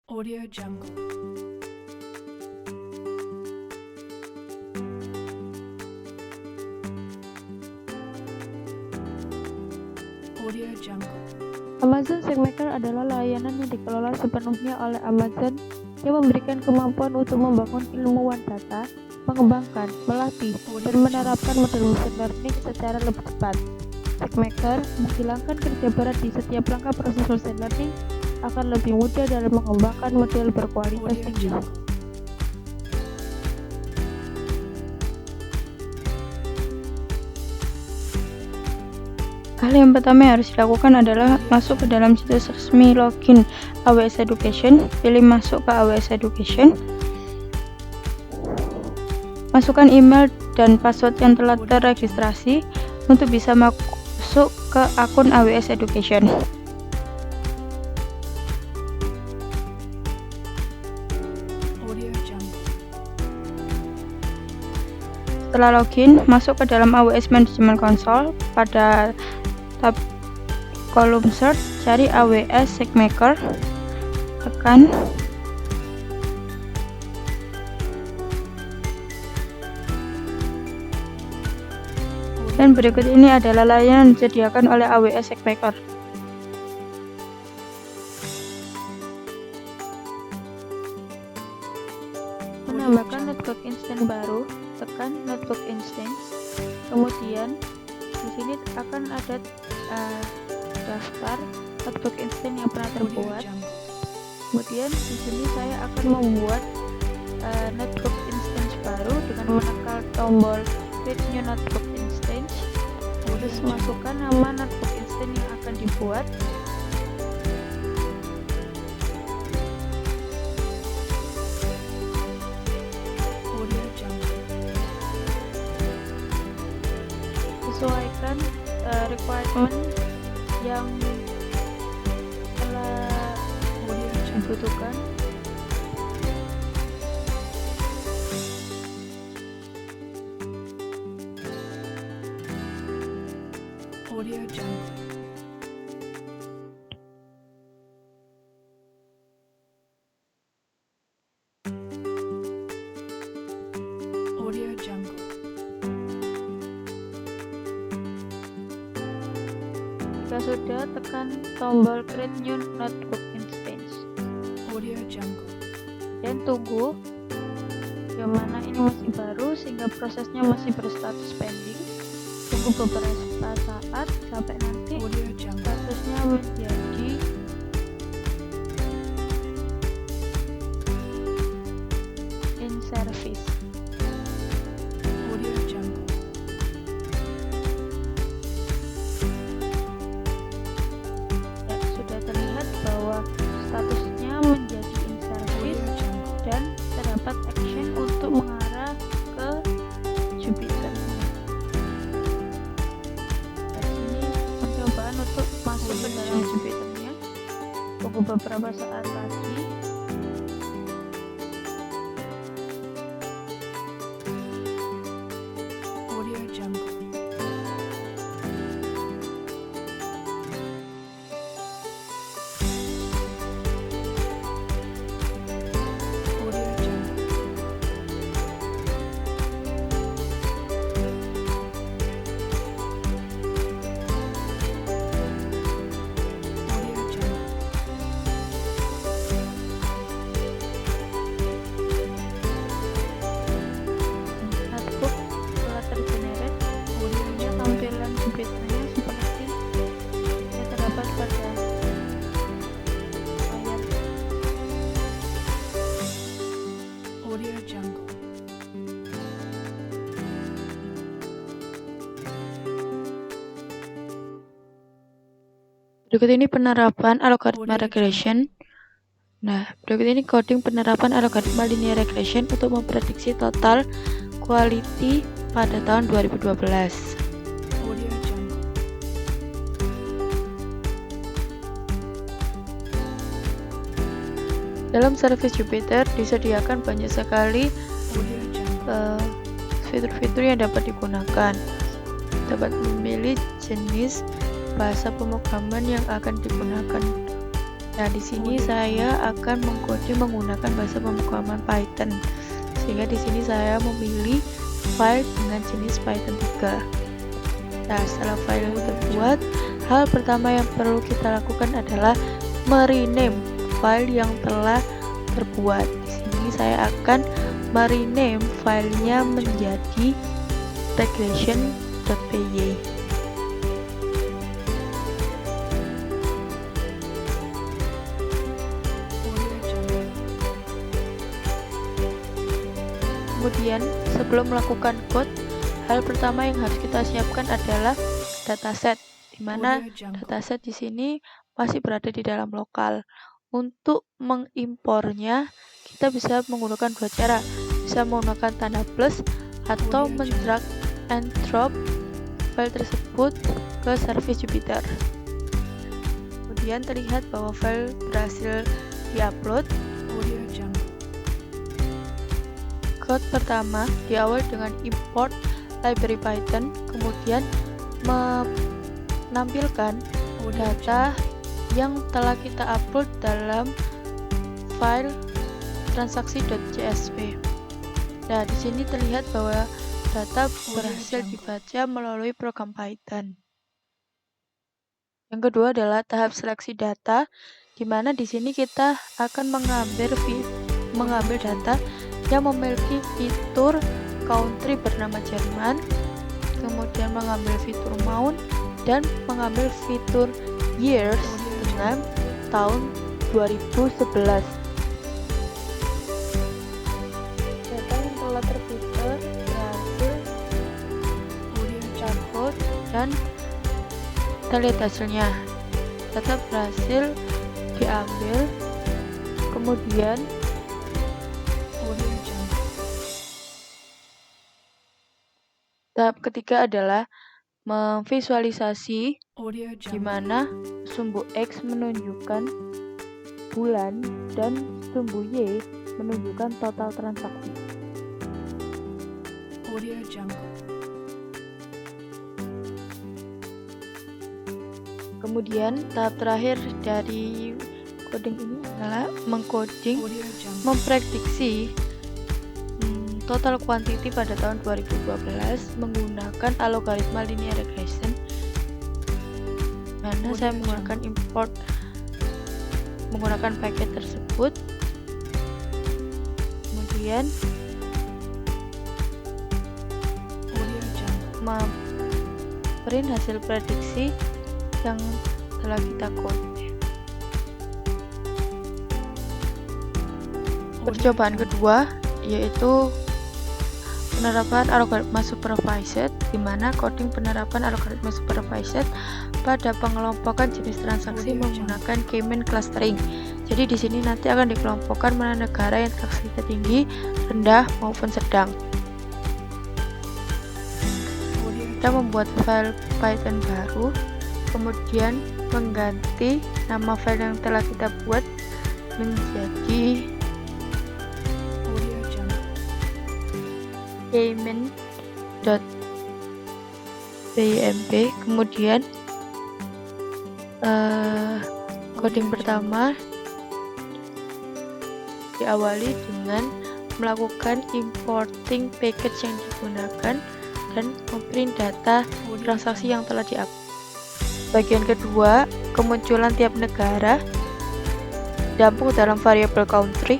Audio Jungle. Audio Jungle. Amazon SageMaker adalah layanan yang dikelola sepenuhnya oleh Amazon yang memberikan kemampuan untuk membangun ilmuwan data, mengembangkan, melatih, dan menerapkan model machine learning secara lebih cepat. SageMaker menghilangkan kerja berat di setiap langkah proses machine learning akan lebih mudah dalam mengembangkan model berkualitas Audio tinggi. Jungle. Hal yang pertama yang harus dilakukan adalah masuk ke dalam situs resmi login AWS Education, pilih masuk ke AWS Education, masukkan email dan password yang telah terregistrasi untuk bisa masuk ke akun AWS Education. Audio Jungle. Setelah login, masuk ke dalam AWS Management Console, pada tab kolom search, cari AWS SageMaker, tekan, dan berikut ini adalah layanan yang disediakan oleh AWS SageMaker. Menambahkan notebook instance baru, tekan notebook instance. Kemudian di sini akan ada daftar notebook instance yang pernah Audio terbuat. Jungle. Kemudian di sini saya akan membuat notebook instance baru dengan menekan tombol create new notebook instance. Terus masukkan nama notebook instance yang akan dibuat. Audio Jungle. Sesuaikan requirement yang telah Audio Jungle. dibutuhkan. Audio Jungle. Audio Jungle. Jika sudah, tekan tombol create new notebook instance Audio Jungle. dan tunggu, yang mana ini masih baru sehingga prosesnya masih berstatus pending. Tunggu beberapa saat sampai nanti Audio Jungle. statusnya menjadi in service. Audio Jungle. Ya, sudah terlihat bahwa statusnya menjadi in service Audio Jungle. dan terdapat action untuk mengarah ke Jupiter. Dari sini percobaan untuk masuk ke dalam Jupiternya. Tunggu beberapa saat lagi. Audio Jungle. Audio Jungle. Audio Jungle. Notebook telah tergenerate. Audio Ini Jungle. tampilan Jupiternya seperti yang terdapat pada layar. Audio Jungle. Berikut ini penerapan algoritma Audio regression. Nah, berikut ini coding penerapan algoritma linear regression untuk memprediksi total quality pada tahun 2012. Audio Jungle. Dalam service Jupyter disediakan banyak sekali Audio Jungle. fitur-fitur yang dapat digunakan. Dapat memilih jenis bahasa pemrograman yang akan digunakan. Nah, di sini saya akan mengcoding menggunakan bahasa pemrograman Python. Sehingga di sini saya memilih file dengan jenis Python 3. Nah, setelah file itu terbuat, hal pertama yang perlu kita lakukan adalah merename file yang telah terbuat. Di sini saya akan merename filenya menjadi regression.py. Kemudian, sebelum melakukan code, hal pertama yang harus kita siapkan adalah dataset, di mana dataset di sini masih berada di dalam lokal. Untuk mengimpornya, kita bisa menggunakan dua cara, bisa menggunakan tanda plus atau mendrag and drop file tersebut ke service Jupyter. Kemudian terlihat bahwa file berhasil diupload. Code pertama diawali dengan import library Python, kemudian menampilkan data yang telah kita upload dalam file transaksi.csv. Nah, di sini terlihat bahwa data berhasil dibaca melalui program Python. Yang kedua adalah tahap seleksi data, di mana di sini kita akan mengambil data yang memiliki fitur country bernama Jerman, kemudian mengambil fitur mount, dan mengambil fitur years dengan tahun 2011. Data yang telah terfilter berhasil dicampur dan kita lihat hasilnya. Data berhasil diambil, kemudian tahap ketiga adalah memvisualisasi, di mana sumbu X menunjukkan bulan dan sumbu Y menunjukkan total transaksi. Kemudian tahap terakhir dari coding ini adalah mengcoding, memprediksi total quantity pada tahun 2012 menggunakan algoritma linear regression, mana saya menggunakan import menggunakan paket tersebut. Kemudian print hasil prediksi yang telah kita code. Percobaan kedua yaitu penerapan algoritma supervised, di mana coding penerapan algoritma supervised pada pengelompokan jenis transaksi menggunakan K-mean clustering. Jadi di sini nanti akan dikelompokkan mana negara yang transaksinya tinggi, rendah maupun sedang. Kita membuat file Python baru, kemudian mengganti nama file yang telah kita buat menjadi K-mean.pymp. Kemudian coding pertama diawali dengan melakukan importing package yang digunakan dan memprint data transaksi yang telah di-upload. Bagian kedua, kemunculan tiap negara dampung dalam variabel country.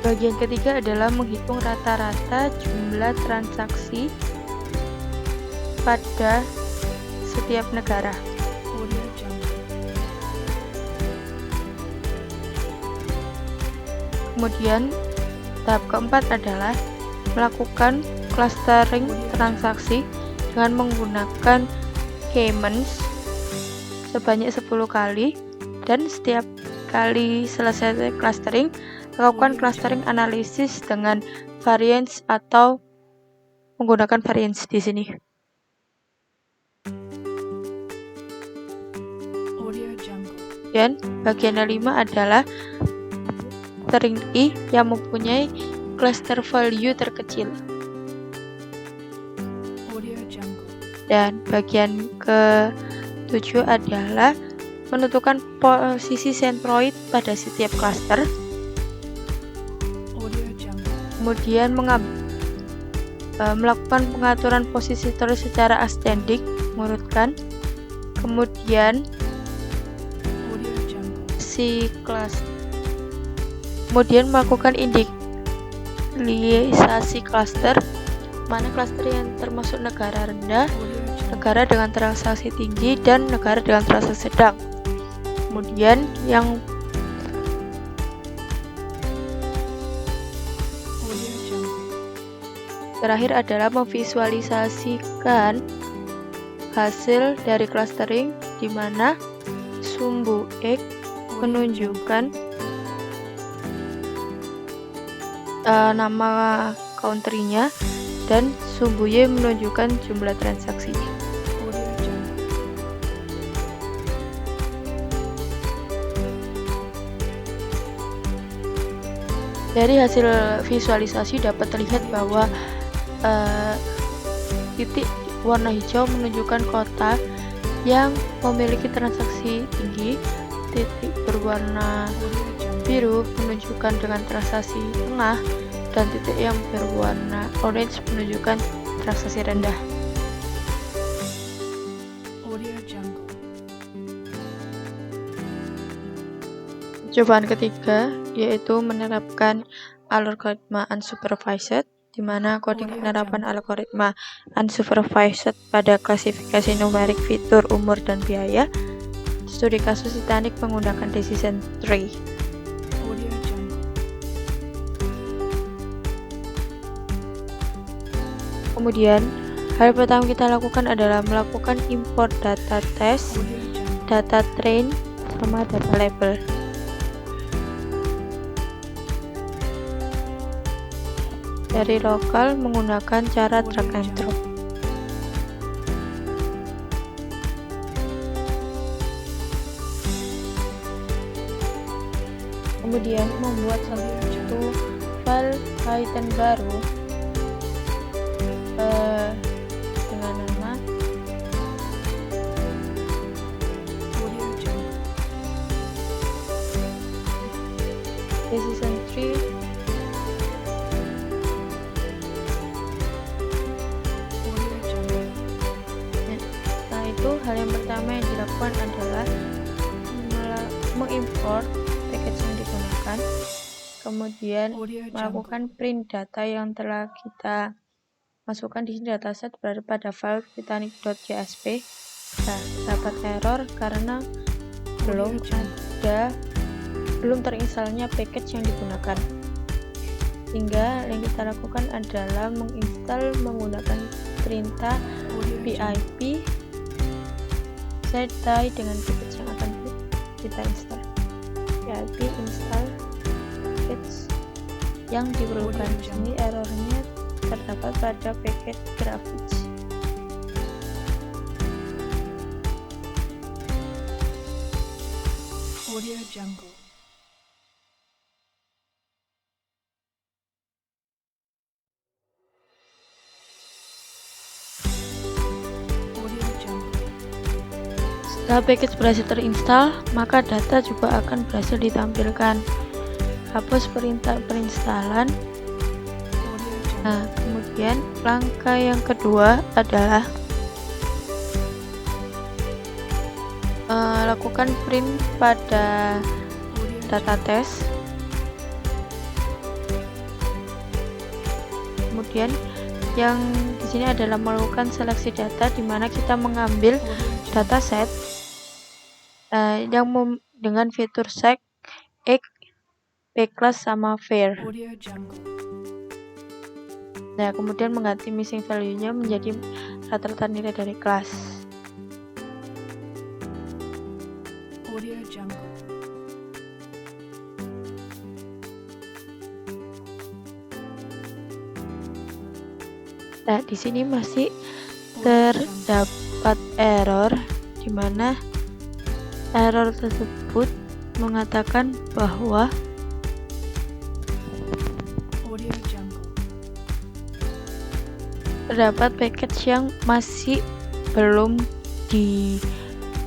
Bagian ketiga adalah menghitung rata-rata jumlah transaksi pada setiap negara. Kemudian tahap keempat adalah melakukan clustering transaksi dengan menggunakan K-means sebanyak 10 kali, dan setiap kali selesai clustering lakukan clustering analisis dengan variance atau menggunakan variance di sini. Dan bagian kelima adalah string I yang mempunyai cluster value terkecil. Dan bagian 7 adalah menentukan posisi centroid pada setiap cluster, Audio Jungle. kemudian melakukan pengaturan posisi terus secara ascending, mengurutkan, kemudian Audio Jungle. kemudian melakukan inisialisasi cluster, mana cluster yang termasuk negara rendah, Audio Jungle. negara dengan transaksi tinggi, dan negara dengan transaksi sedang. Kemudian yang Audio Jungle. terakhir adalah memvisualisasikan hasil dari clustering, di mana sumbu X menunjukkan nama country-nya dan sumbu Y menunjukkan jumlah transaksi. Audio Jungle. Dari hasil visualisasi dapat terlihat bahwa titik warna hijau menunjukkan kota yang memiliki transaksi tinggi, titik berwarna Audio Jungle. biru menunjukkan dengan transaksi tengah, dan titik yang berwarna orange menunjukkan transaksi rendah. Audio Jungle. Cobaan ketiga yaitu menerapkan algoritma unsupervised, di mana coding penerapan algoritma unsupervised pada klasifikasi numerik fitur, umur, dan biaya. Studi kasus Titanic menggunakan decision tree. Audio Jungle. Kemudian, hal pertama kita lakukan adalah melakukan import data test, Audio Jungle. data train, sama data label. Dari lokal menggunakan cara drag and drop. Kemudian membuat satu file Python baru dengan nama Audio Jungle. decision tree Audio Jungle. Nah, itu hal yang pertama yang dilakukan adalah mengimport package yang digunakan, kemudian Audio Jungle. melakukan print data yang telah kita masukkan di sini. Dataset berada pada file titanic.csv. Nah, dapat error karena belum terinstalnya package yang digunakan. Sehingga yang kita lakukan adalah menginstal menggunakan perintah Audio Jungle. pip sertai dengan package yang akan kita install. pip install package yang diperlukan. Di sini errornya terdapat pada package graphics. Audio Jungle. Audio Jungle. Setelah package berhasil terinstall, maka data juga akan berhasil ditampilkan. Hapus perintah perinstalan. Audio Jungle. Nah, kemudian langkah yang kedua adalah lakukan print pada Audio data test. Kemudian yang di sini adalah melakukan seleksi data, di mana kita mengambil dataset dengan fitur sec, x, bclass sama var. Audio Jungle. Nah, kemudian mengganti missing value-nya menjadi rata-rata nilai dari kelas. Audio Jungle. Nah, di sini masih terdapat error, di mana error tersebut mengatakan bahwa Audio Jungle. terdapat package yang masih belum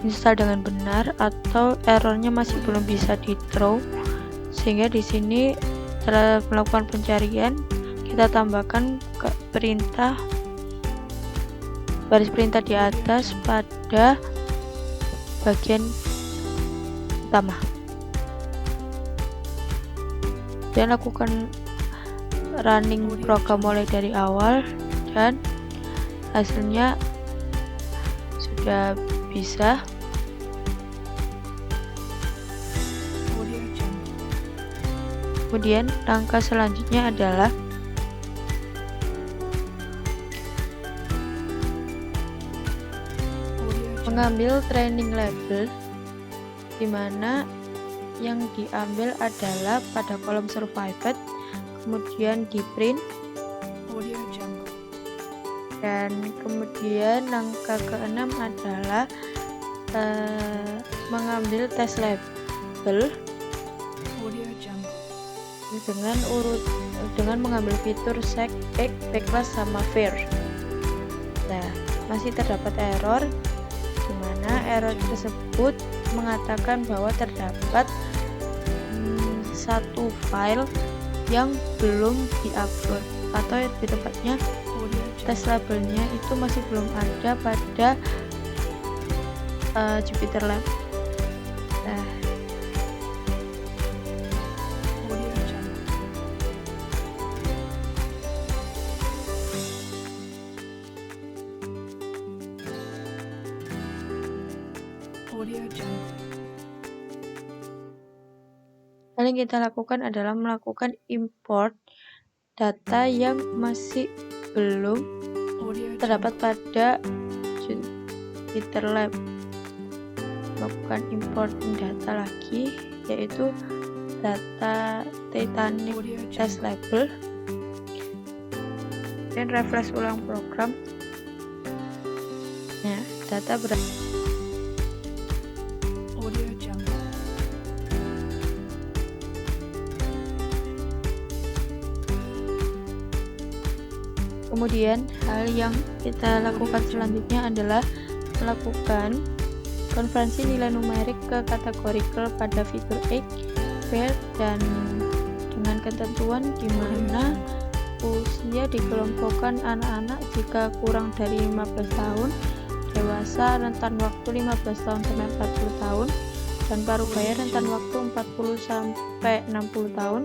install dengan benar atau errornya masih belum bisa di throw, sehingga di sini setelah melakukan pencarian kita tambahkan ke perintah baris perintah di atas pada bagian utama dan lakukan running program mulai dari awal, dan hasilnya sudah bisa. Audio Jungle. Kemudian langkah selanjutnya adalah Audio Jungle. mengambil training label, di mana yang diambil adalah pada kolom survived, kemudian di print, Audio Jungle. dan kemudian langkah ke-6 adalah mengambil test label Audio Jungle. dengan mengambil fitur set egg, backlash, sama fair. Nah, masih terdapat error, di mana error tersebut mengatakan bahwa terdapat satu file yang belum diupload, atau lebih tepatnya Audio Jungle. test labelnya itu masih belum ada pada Jupyter Lab. Nah, Audio Jungle. Audio Jungle. hal yang kita lakukan adalah melakukan import data yang masih belum Audio terdapat pada Jupyter Lab. Melakukan import data lagi, yaitu data Titanic Audio test Jungle. label, dan refresh ulang program. Nah, data Audio Jungle. Kemudian hal yang kita lakukan selanjutnya adalah melakukan konversi nilai numerik ke kategorical pada fitur X, fair, dan dengan ketentuan di mana usia dikelompokkan anak-anak jika kurang dari 15 tahun, dewasa rentan waktu 15 tahun sampai 40 tahun, dan parubaya rentan waktu 40 sampai 60 tahun,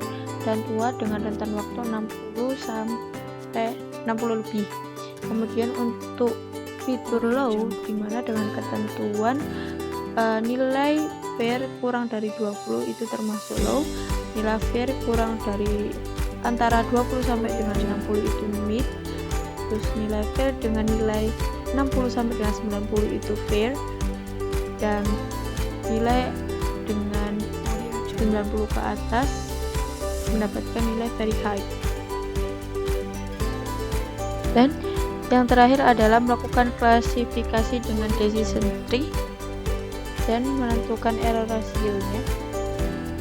dan tua dengan rentan waktu 60 sampai 60 lebih. Kemudian untuk fitur low, dimana dengan ketentuan nilai fair kurang dari 20 itu termasuk low, nilai fair kurang dari antara 20 sampai dengan 60 itu mid, terus nilai fair dengan nilai 60 sampai dengan 90 itu fair, dan nilai dengan Audio Jungle. 90 ke atas mendapatkan nilai very high. Dan yang terakhir adalah melakukan klasifikasi dengan decision tree dan menentukan error rasionya.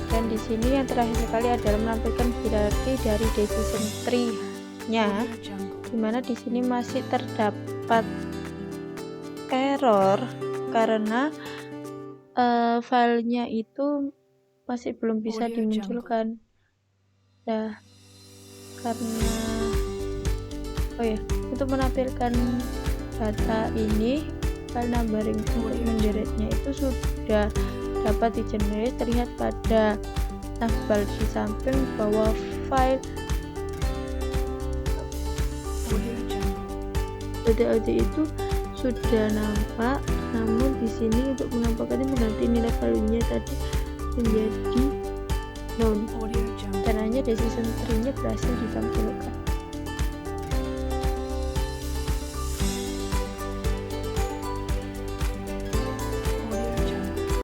Dan di sini yang terakhir sekali adalah menampilkan hierarki dari decision tree-nya, Audio Jungle. dimana di sini masih terdapat error karena filenya itu masih belum bisa Audio dimunculkan. Nah, karena untuk menampilkan data ini, file numbering untuk menjeretnya itu sudah dapat di-generate. Terlihat pada navbar di samping bahwa file Audio Jungle. data itu sudah nampak, namun di sini untuk menampakkannya mengganti nilai value-nya tadi menjadi none, Audio Jungle. dan hanya decision tree-nya berhasil ditampilkan.